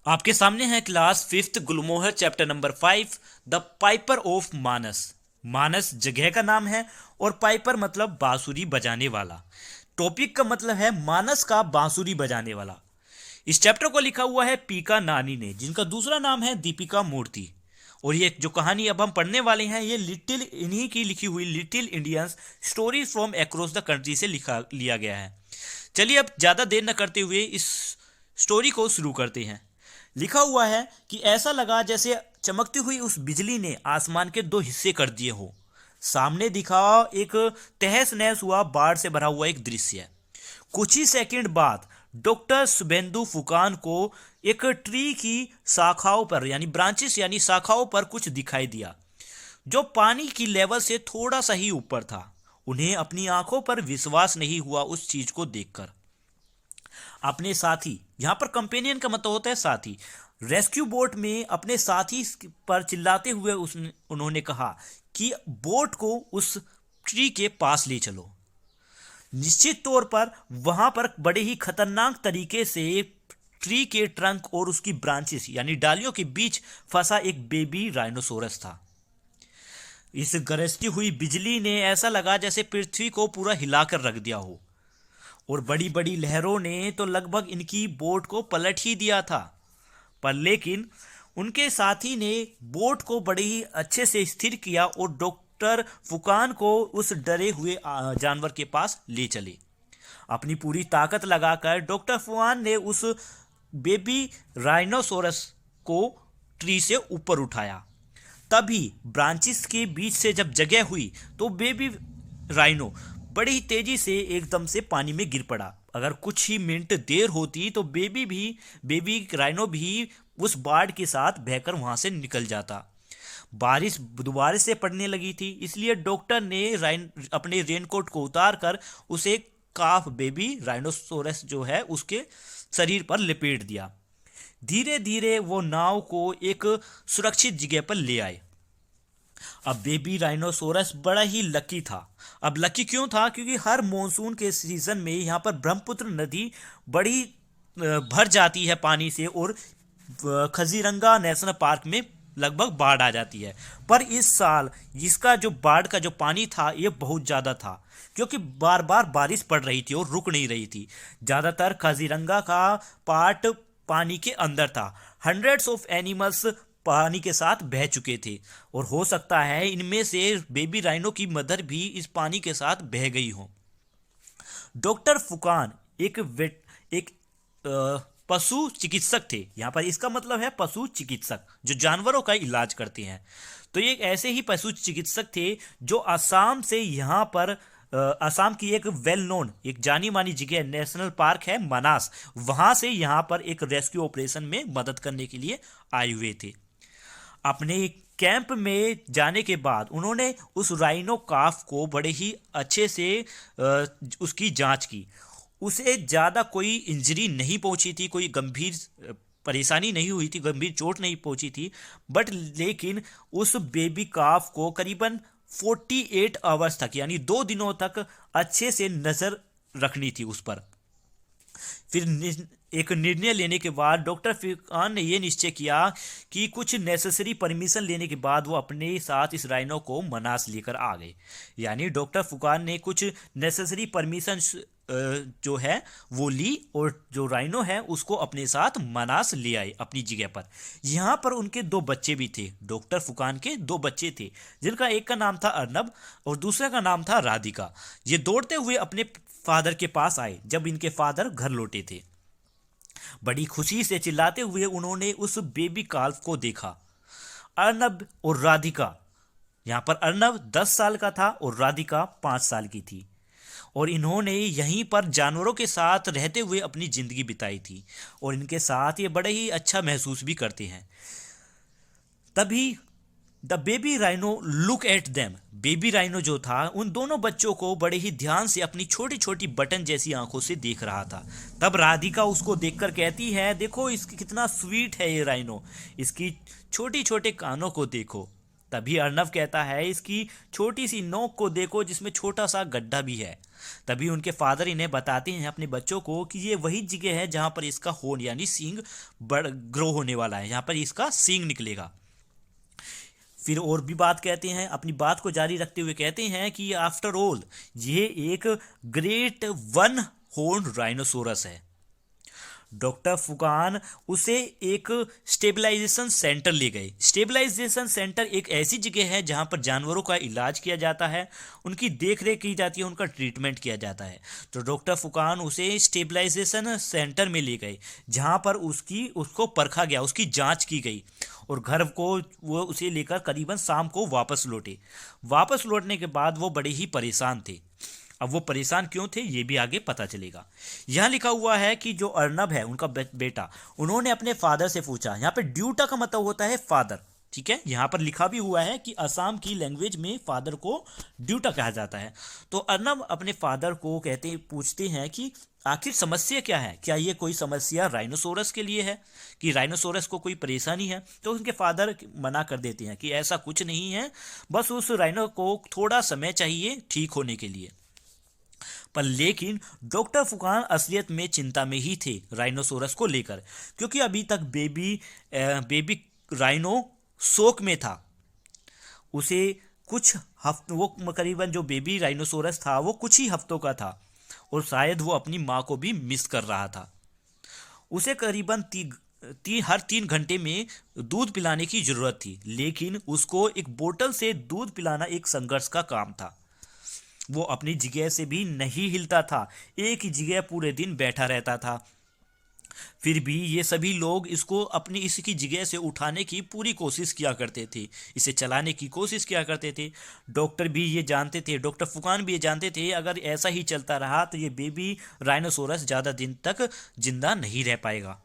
आपके सामने है class fifth Gulmohar chapter number 5 the piper of Manas. Manas जगह का नाम है और पाइपर मतलब बांसुरी बजाने वाला। टॉपिक का मतलब है मानस का बांसुरी बजाने वाला। इस चैप्टर को लिखा हुआ है पीका नानी ने, जिनका दूसरा नाम है दीपिका मूर्ति। और ये जो कहानी अब हम पढ़ने वाले हैं ये इन्हीं की लिखी हुई little Indians story from across the country से लिया गया है। चलिए अब ज़्यादा देर न करते हुए इस स्टोरी को शुरू करते हैं। लिखा हुआ है कि ऐसा लगा जैसे चमकती हुई उस बिजली ने आसमान के दो हिस्से कर दिए हो। सामने दिखा एक तहस नहस हुआ बाढ़ से भरा हुआ एक दृश्य। कुछ ही सेकंड बाद डॉक्टर शुभेंदु फुकान को एक ट्री की शाखाओं पर यानी ब्रांचेस यानी शाखाओं पर कुछ दिखाई दिया जो पानी की लेवल से थोड़ा सा ही ऊपर था। उन्हें अपनी आंखों पर विश्वास नहीं हुआ उस चीज को देखकर। अपने साथी, यहां पर कंपेनियन का मतलब होता है साथी, रेस्क्यू बोट में अपने साथी पर चिल्लाते हुए उन्होंने कहा कि बोट को उस ट्री के पास ले चलो। निश्चित तौर पर वहां पर बड़े ही खतरनाक तरीके से ट्री के ट्रंक और उसकी ब्रांचेस यानी डालियों के बीच फंसा एक बेबी राइनोसोरस था। इस गरजती हुई बिजली ने ऐसा लगा जैसे पृथ्वी को पूरा हिलाकर रख दिया हो, और बड़ी बड़ी लहरों ने तो लगभग इनकी बोट को पलट ही दिया था। पर लेकिन उनके साथी ने बोट को बड़े ही अच्छे से स्थिर किया और डॉक्टर फुकान को उस डरे हुए जानवर के पास ले चले। अपनी पूरी ताकत लगाकर डॉक्टर फुकान ने उस बेबी राइनोसोरस को ट्री से ऊपर उठाया। तभी ब्रांचेस के बीच से जब जगह हुई तो बेबी राइनो बड़ी ही तेजी से एकदम से पानी में गिर पड़ा। अगर कुछ ही मिनट देर होती तो बेबी राइनो भी उस बाढ़ के साथ बहकर वहां से निकल जाता। बारिश दोबारा से पड़ने लगी थी, इसलिए डॉक्टर ने अपने रेनकोट को उतार कर उसे काफ बेबी राइनोसोरस जो है उसके शरीर पर लपेट दिया। धीरे धीरे वो नाव को एक सुरक्षित जगह पर ले आए। अब बेबी राइनोसोरस बड़ा ही लकी था। अब लकी क्यों था? क्योंकि हर मॉनसून के सीजन में यहाँ पर ब्रह्मपुत्र नदी बड़ी भर जाती है पानी से और खजीरंगा नेशनल पार्क में लगभग बाढ़ आ जाती है। पर इस साल इसका जो बाढ़ का जो पानी था ये बहुत ज़्यादा था, क्योंकि बार बार बारिश पड़ रही थी और रुक नहीं रही थी। ज़्यादातर खजीरंगा का पार्ट पानी के अंदर था। हंड्रेड्स ऑफ एनिमल्स पानी के साथ बह चुके थे और हो सकता है इनमें से बेबी राइनो की मदर भी इस पानी के साथ बह गई हो। डॉक्टर फुकान एक पशु चिकित्सक थे। यहाँ पर इसका मतलब है पशु चिकित्सक जो जानवरों का इलाज करते हैं। तो ये ऐसे ही पशु चिकित्सक थे जो असम से यहाँ पर असम की एक वेल नोन एक जानी मानी जगह नेशनल पार्क है मनास, वहां से यहाँ पर एक रेस्क्यू ऑपरेशन में मदद करने के लिए आए हुए थे। अपने कैंप में जाने के बाद उन्होंने उस राइनो काफ को बड़े ही अच्छे से उसकी जांच की। उसे ज़्यादा कोई इंजरी नहीं पहुंची थी, कोई गंभीर परेशानी नहीं हुई थी, गंभीर चोट नहीं पहुंची थी। बट लेकिन उस बेबी काफ को करीबन 48 आवर्स तक यानी 2 दिनों तक अच्छे से नज़र रखनी थी उस पर। फिर एक निर्णय लेने के बाद डॉक्टर फुकान ने यह निश्चय किया कि कुछ नेसेसरी परमिशन लेने के बाद वो अपने साथ इस राइनो को मनास लेकर आ गए। यानी डॉक्टर फुकान ने कुछ नेसेसरी परमिशन जो है वो ली और जो राइनो है उसको अपने साथ मनास ले आए अपनी जगह पर। यहाँ पर उनके 2 बच्चे भी थे। डॉक्टर फुकान के 2 बच्चे थे जिनका एक का नाम था अर्नब और दूसरे का नाम था राधिका। ये दौड़ते हुए अपने फादर के पास आए जब इनके फादर घर लौटे थे। बड़ी खुशी से चिल्लाते हुए उन्होंने उस बेबी काल्फ को देखा। अर्नब और राधिका, यहाँ पर अर्नब 10 साल का था और राधिका 5 साल की थी, और इन्होंने यहीं पर जानवरों के साथ रहते हुए अपनी जिंदगी बिताई थी और इनके साथ ये बड़े ही अच्छा महसूस भी करते हैं। तभी the baby rhino look at them, baby rhino जो था उन दोनों बच्चों को बड़े ही ध्यान से अपनी छोटी छोटी बटन जैसी आंखों से देख रहा था। तब राधिका उसको देखकर कहती है, देखो इसकी कितना स्वीट है ये राइनो, इसकी छोटी छोटे कानों को देखो। तभी अर्नव कहता है इसकी छोटी सी नोक को देखो जिसमें छोटा सा गड्ढा भी है। तभी उनके फादर इन्हें बताते हैं अपने बच्चों को कि ये वही जगह है जहां पर इसका होर्न यानी सींग ग्रो होने वाला है, यहाँ पर इसका सींग निकलेगा। फिर और भी बात कहते हैं, अपनी बात को जारी रखते हुए कहते हैं कि आफ्टर ऑल ये एक ग्रेट वन हॉर्न राइनोसोरस है। डॉक्टर फुकान उसे एक स्टेबलाइजेशन सेंटर ले गए। स्टेबलाइजेशन सेंटर एक ऐसी जगह है जहां पर जानवरों का इलाज किया जाता है, उनकी देख रेख की जाती है, उनका ट्रीटमेंट किया जाता है। तो डॉक्टर फुकान उसे स्टेबलाइजेशन सेंटर में ले गए जहां पर उसको परखा गया, उसकी जांच की गई और घर को वो उसे लेकर करीबन शाम को वापस लौटे। वापस लौटने के बाद वो बड़े ही परेशान थे। अब वो परेशान क्यों थे ये भी आगे पता चलेगा। यहाँ लिखा हुआ है कि जो अर्नब है उनका बेटा, उन्होंने अपने फादर से पूछा। यहाँ पे ड्यूटा का मतलब होता है फादर, ठीक है। यहाँ पर लिखा भी हुआ है कि असम की लैंग्वेज में फादर को ड्यूटा कहा जाता है। तो अर्नब अपने फादर को पूछते हैं कि आखिर समस्या क्या है, क्या ये कोई समस्या राइनोसोरस के लिए है कि राइनोसोरस को कोई परेशानी है। तो उनके फादर मना कर देते हैं कि ऐसा कुछ नहीं है, बस उस राइनो को थोड़ा समय चाहिए ठीक होने के लिए। पर लेकिन डॉक्टर फुकान असलियत में चिंता में ही थे राइनोसोरस को लेकर, क्योंकि अभी तक बेबी राइनो शोक में था। उसे कुछ वो करीबन जो बेबी राइनोसोरस था वो कुछ ही हफ्तों का था और शायद वो अपनी माँ को भी मिस कर रहा था। उसे करीबन हर 3 घंटे में दूध पिलाने की जरूरत थी, लेकिन उसको एक बोतल से दूध पिलाना एक संघर्ष का काम था। वो अपनी जगह से भी नहीं हिलता था, एक ही जगह पूरे दिन बैठा रहता था। फिर भी ये सभी लोग इसकी जगह से उठाने की पूरी कोशिश किया करते थे, इसे चलाने की कोशिश किया करते थे। डॉक्टर भी ये जानते थे, डॉक्टर फुकान भी ये जानते थे अगर ऐसा ही चलता रहा तो ये बेबी राइनोसोरस ज़्यादा दिन तक जिंदा नहीं रह पाएगा।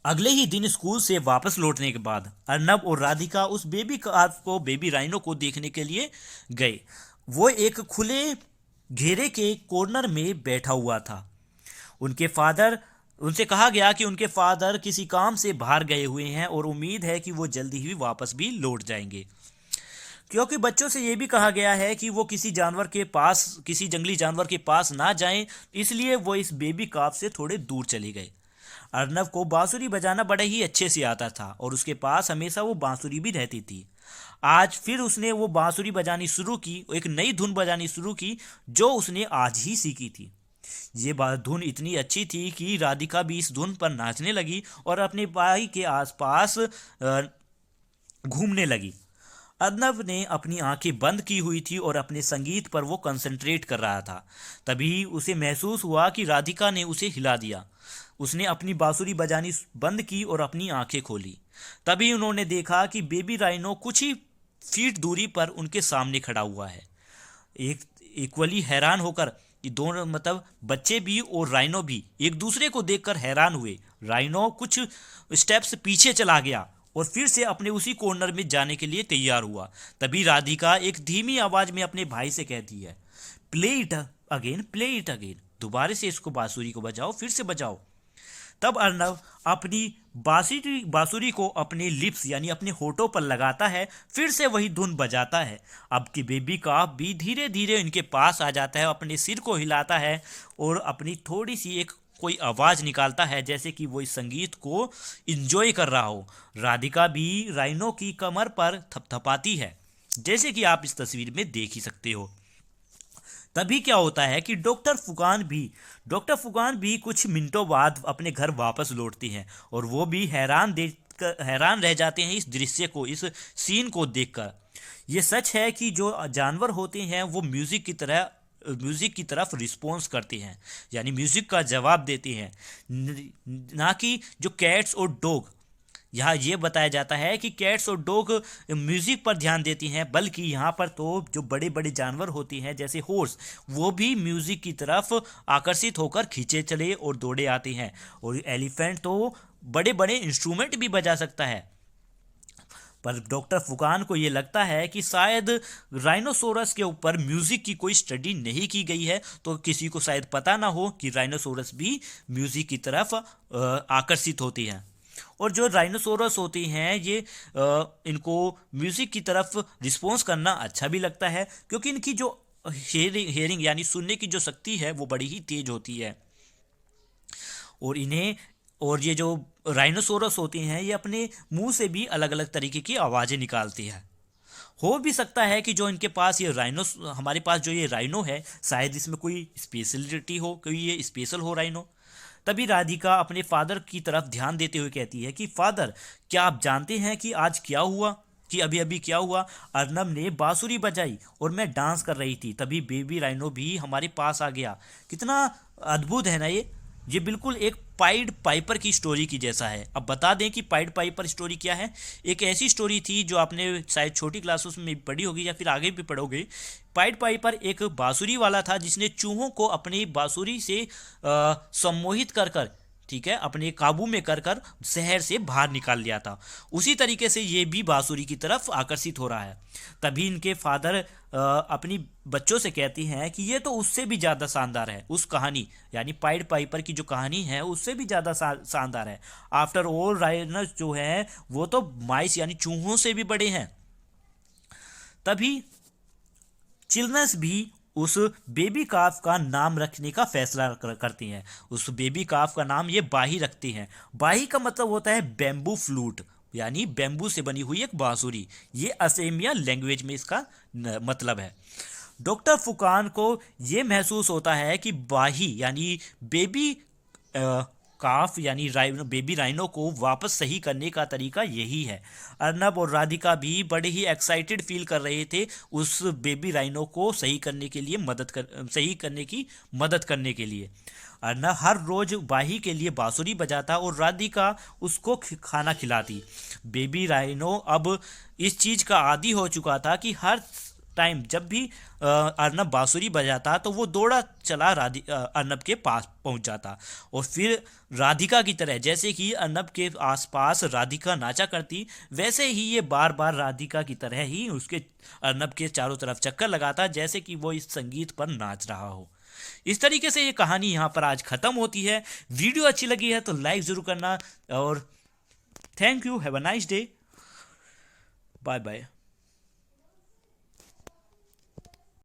अगले ही दिन स्कूल से वापस लौटने के बाद अर्नब और राधिका उस बेबी राइनो को देखने के लिए गए। वो एक खुले घेरे के कॉर्नर में बैठा हुआ था। उनसे कहा गया कि उनके फादर किसी काम से बाहर गए हुए हैं और उम्मीद है कि वो जल्दी ही वापस भी लौट जाएंगे। क्योंकि बच्चों से ये भी कहा गया है कि वो किसी जंगली जानवर के पास ना जाएं, इसलिए वो इस बेबी काफ से थोड़े दूर चले गए। अर्नब को बांसुरी बजाना बड़े ही अच्छे से आता था और उसके पास हमेशा वो बांसुरी भी रहती थी। आज फिर उसने वो बांसुरी बजानी शुरू की, एक नई धुन बजानी शुरू की जो उसने आज ही सीखी थी। ये धुन इतनी अच्छी थी कि राधिका भी इस धुन पर नाचने लगी और अपने भाई के आसपास घूमने लगी। अर्नब ने अपनी आंखें बंद की हुई थी और अपने संगीत पर वो कंसंट्रेट कर रहा था। तभी उसे महसूस हुआ कि राधिका ने उसे हिला दिया। उसने अपनी बांसुरी बजानी बंद की और अपनी आंखें खोली। तभी उन्होंने देखा कि बेबी राइनो कुछ ही फीट दूरी पर उनके सामने खड़ा हुआ है। एक इक्वली हैरान होकर ये दोनों बच्चे भी और राइनो भी एक दूसरे को देखकर हैरान हुए। राइनो कुछ स्टेप्स पीछे चला गया और फिर से अपने उसी कॉर्नर में जाने के लिए तैयार हुआ। तभी राधिका एक धीमी आवाज में अपने भाई से कहती है, प्ले इट अगेन, दोबारा से इसको बांसुरी को बजाओ, फिर से बजाओ। तब अर्नब अपनी बांसुरी को अपने लिप्स यानी अपने होठों पर लगाता है, फिर से वही धुन बजाता है। अब की बेबी काफ भी धीरे धीरे इनके पास आ जाता है, अपने सिर को हिलाता है और अपनी थोड़ी सी एक कोई आवाज़ निकालता है जैसे कि वो इस संगीत को इंजॉय कर रहा हो। राधिका भी राइनो की कमर पर थपथपाती है, जैसे कि आप इस तस्वीर में देख ही सकते हो। तभी क्या होता है कि डॉक्टर फुकान भी कुछ मिनटों बाद अपने घर वापस लौटते हैं और वो भी हैरान रह जाते हैं इस दृश्य को, इस सीन को देखकर। ये सच है कि जो जानवर होते हैं वो म्यूजिक की तरफ रिस्पॉन्स करते हैं, यानी म्यूजिक का जवाब देते हैं, ना कि जो कैट्स और डॉग। यहाँ ये बताया जाता है कि कैट्स और डॉग म्यूजिक पर ध्यान देती हैं, बल्कि यहाँ पर तो जो बड़े बड़े जानवर होते हैं जैसे हॉर्स, वो भी म्यूजिक की तरफ आकर्षित होकर खींचे चले और दौड़े आते हैं। और एलिफेंट तो बड़े बड़े इंस्ट्रूमेंट भी बजा सकता है। पर डॉक्टर फुकान को ये लगता है कि शायद राइनोसोरस के ऊपर म्यूजिक की कोई स्टडी नहीं की गई है, तो किसी को शायद पता ना हो कि राइनोसोरस भी म्यूजिक की तरफ आकर्षित होती है। और जो राइनोसोरस होती हैं ये इनको म्यूजिक की तरफ रिस्पॉन्स करना अच्छा भी लगता है, क्योंकि इनकी जो हेयरिंग यानी सुनने की जो शक्ति है वो बड़ी ही तेज होती है। और ये जो राइनोसोरस होती हैं ये अपने मुंह से भी अलग अलग तरीके की आवाज़ें निकालती है। हो भी सकता है कि जो इनके पास ये हमारे पास जो ये राइनो है, शायद इसमें कोई स्पेशलिटी हो, कोई ये स्पेशल हो राइनो। तभी राधिका अपने फादर की तरफ ध्यान देते हुए कहती है कि फादर, क्या आप जानते हैं कि आज क्या हुआ, कि अभी अभी क्या हुआ? अर्नब ने बांसुरी बजाई और मैं डांस कर रही थी, तभी बेबी राइनो भी हमारे पास आ गया। कितना अद्भुत है ना ये बिल्कुल एक पाइड पाइपर की स्टोरी की जैसा है। अब बता दें कि पाइड पाइपर स्टोरी क्या है। एक ऐसी स्टोरी थी जो आपने शायद छोटी क्लासों में पढ़ी होगी या फिर आगे भी पढ़ोगे। पाइड पाइपर एक बांसुरी वाला था जिसने चूहों को अपनी बांसुरी से सम्मोहित कर कर, ठीक है, अपने काबू में कर कर शहर से बाहर निकाल लिया था। उसी तरीके से ये भी बांसुरी की तरफ आकर्षित हो रहा है। तभी इनके फादर अपनी बच्चों से कहती हैं कि ये तो उससे भी ज़्यादा शानदार है, उस कहानी यानी पाइड पाइपर की जो कहानी है उससे भी ज़्यादा शानदार है। आफ्टर ऑल राइनोस जो है वो तो माइस यानी चूहों से भी बड़े हैं। तभी चिल्ड्रंस भी उस बेबी काफ का नाम रखने का फैसला करती हैं। उस बेबी काफ का नाम ये बाही रखती हैं। बाही का मतलब होता है बैम्बू फ्लूट, यानी बैम्बू से बनी हुई एक बांसुरी। ये असेमिया लैंग्वेज में इसका मतलब है। डॉक्टर फुकान को ये महसूस होता है कि बाही यानी बेबी काफ यानी बेबी राइनो को वापस सही करने का तरीका यही है। अर्नब और राधिका भी बड़े ही एक्साइटेड फील कर रहे थे उस बेबी राइनो को सही करने की मदद करने के लिए। अर्नब हर रोज बाही के लिए बांसुरी बजाता और राधिका उसको खाना खिलाती। बेबी राइनो अब इस चीज का आदी हो चुका था कि हर टाइम जब भी अर्नब बांसुरी बजाता तो वो दौड़ा चला अर्नब के पास पहुंच जाता और फिर राधिका की तरह, जैसे कि अर्नब के आसपास राधिका नाचा करती, वैसे ही ये बार बार राधिका की तरह ही उसके अर्नब के चारों तरफ चक्कर लगाता, जैसे कि वो इस संगीत पर नाच रहा हो। इस तरीके से ये कहानी यहाँ पर आज खत्म होती है। वीडियो अच्छी लगी है तो लाइक जरूर करना और thank you. Have a nice day. Bye bye.